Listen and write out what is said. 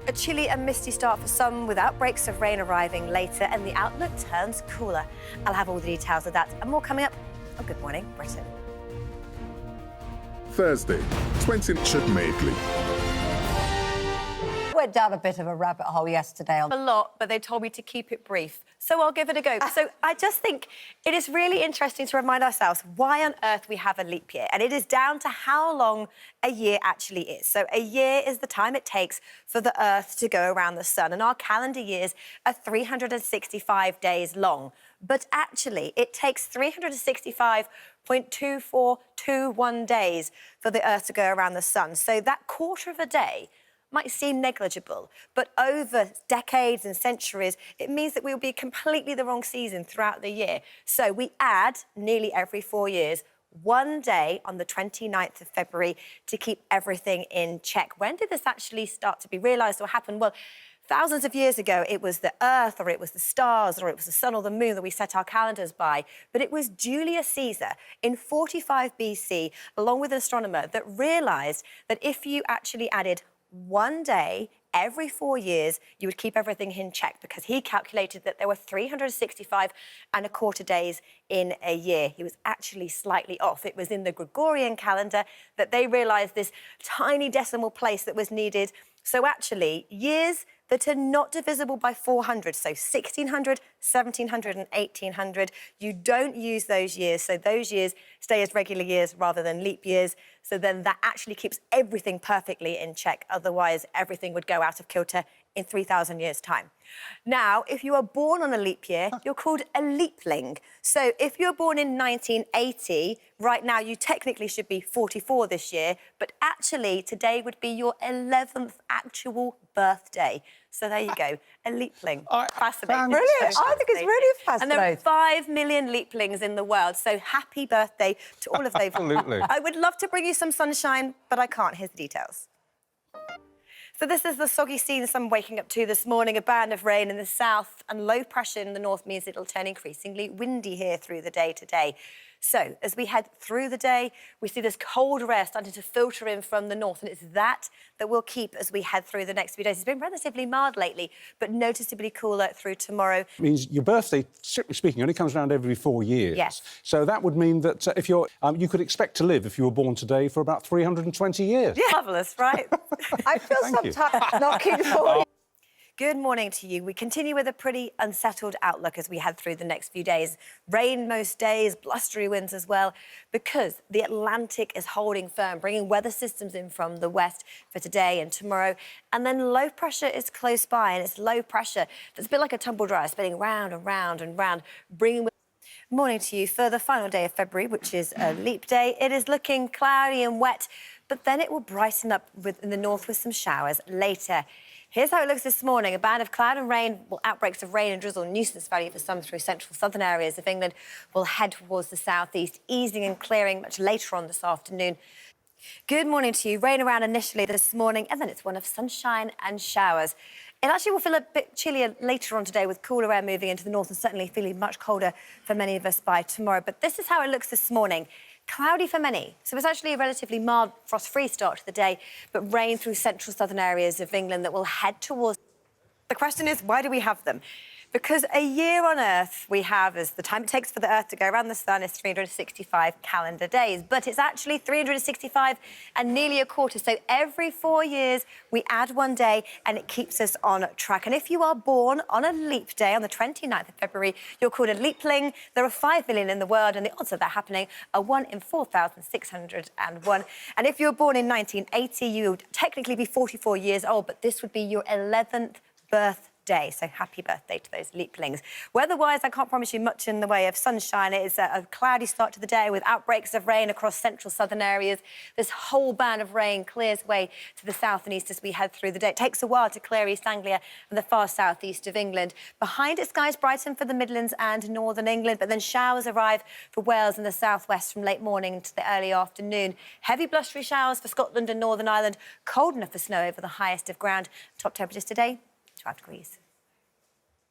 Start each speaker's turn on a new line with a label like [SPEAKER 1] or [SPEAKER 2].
[SPEAKER 1] A chilly and misty start for some, with outbreaks of rain arriving later, and the outlook turns cooler. I'll have all the details of that and more coming up on Good Morning Britain.
[SPEAKER 2] Thursday, 20th Maidley.
[SPEAKER 3] Went down a bit of a rabbit hole yesterday.
[SPEAKER 1] A lot, but they told me to keep it brief, so I'll give it a go. So I just think it is really interesting to remind ourselves why on earth we have a leap year, and it is down to how long a year actually is. So a year is the time it takes for the Earth to go around the sun, and our calendar years are 365 days long. But actually, it takes 365.2421 days for the Earth to go around the sun. So that quarter of a day might seem negligible, but over decades and centuries, it means that we'll be completely the wrong season throughout the year. So we add nearly every 4 years 1 day on the 29th of February to keep everything in check. When did this actually start to be realised or happen? Well, thousands of years ago, it was the Earth, or it was the stars, or it was the sun or the moon that we set our calendars by. But it was Julius Caesar in 45 BC, along with an astronomer, that realised that if you actually added 1 day every 4 years, you would keep everything in check, because he calculated that there were 365 and a quarter days in a year. He was actually slightly off. It was in the Gregorian calendar that they realised this tiny decimal place that was needed. So actually, years that are not divisible by 400, so 1600, 1700 and 1800, you don't use those years. So those years stay as regular years rather than leap years. So then that actually keeps everything perfectly in check. Otherwise, everything would go out of kilter in 3,000 years' time. Now, if you are born on a leap year, you're called a leapling. So if you're born in 1980, right now you technically should be 44 this year, but actually today would be your 11th actual birthday. So there you go, a leapling. Fascinating.
[SPEAKER 3] Brilliant. I think it's really fascinating.
[SPEAKER 1] And there are 5 million leaplings in the world, so happy birthday to all of those.
[SPEAKER 4] Absolutely.
[SPEAKER 1] I would love to bring you some sunshine, but I can't. Here's the details. So this is the soggy scene I'm waking up to this morning. A band of rain in the south and low pressure in the north means it'll turn increasingly windy here through the day today. So as we head through the day, we see this cold air starting to filter in from the north, and it's that we'll keep as we head through the next few days. It's been relatively mild lately, but noticeably cooler through tomorrow.
[SPEAKER 4] It means your birthday, strictly speaking, only comes around every 4 years.
[SPEAKER 1] Yes.
[SPEAKER 4] So that would mean that if you're, you could expect to live, if you were born today, for about 320 years.
[SPEAKER 1] Yeah. Marvellous, right?
[SPEAKER 3] I feel
[SPEAKER 4] Thank
[SPEAKER 3] sometimes knocking forward.
[SPEAKER 1] Good morning to you. We continue with a pretty unsettled outlook as we head through the next few days. Rain most days, blustery winds as well, because the Atlantic is holding firm, bringing weather systems in from the west for today and tomorrow. And then low pressure is close by, and it's low pressure that's a bit like a tumble dryer, spinning round and round and round, bringing... Morning to you for the final day of February, which is a leap day. It is looking cloudy and wet, but then it will brighten up in the north with some showers later. Here's how it looks this morning. A band of cloud and rain, outbreaks of rain and drizzle, nuisance value for some through central southern areas of England, will head towards the southeast, easing and clearing much later on this afternoon. Good morning to you. Rain around initially this morning, and then it's one of sunshine and showers. It actually will feel a bit chillier later on today, with cooler air moving into the north, and certainly feeling much colder for many of us by tomorrow. But this is how it looks this morning. Cloudy for many, so it's actually a relatively mild, frost-free start to the day, but rain through central southern areas of England that will head towards... The question is, why do we have them? Because a year on Earth we have as the time it takes for the Earth to go around the sun is 365 calendar days, but it's actually 365 and nearly a quarter. So every 4 years we add 1 day, and it keeps us on track. And if you are born on a leap day on the 29th of February, you're called a leapling. There are 5 million in the world, and the odds of that happening are 1 in 4,601. And if you were born in 1980, you would technically be 44 years old, but this would be your 11th birthday. So happy birthday to those leaplings. Weather-wise, I can't promise you much in the way of sunshine. It is a cloudy start to the day with outbreaks of rain across central southern areas. This whole band of rain clears way to the south and east as we head through the day. It takes a while to clear East Anglia and the far southeast of England. Behind it, skies brighten for the Midlands and northern England, but then showers arrive for Wales and the southwest from late morning to the early afternoon. Heavy blustery showers for Scotland and Northern Ireland. Cold enough for snow over the highest of ground. Top temperatures today, 12 degrees.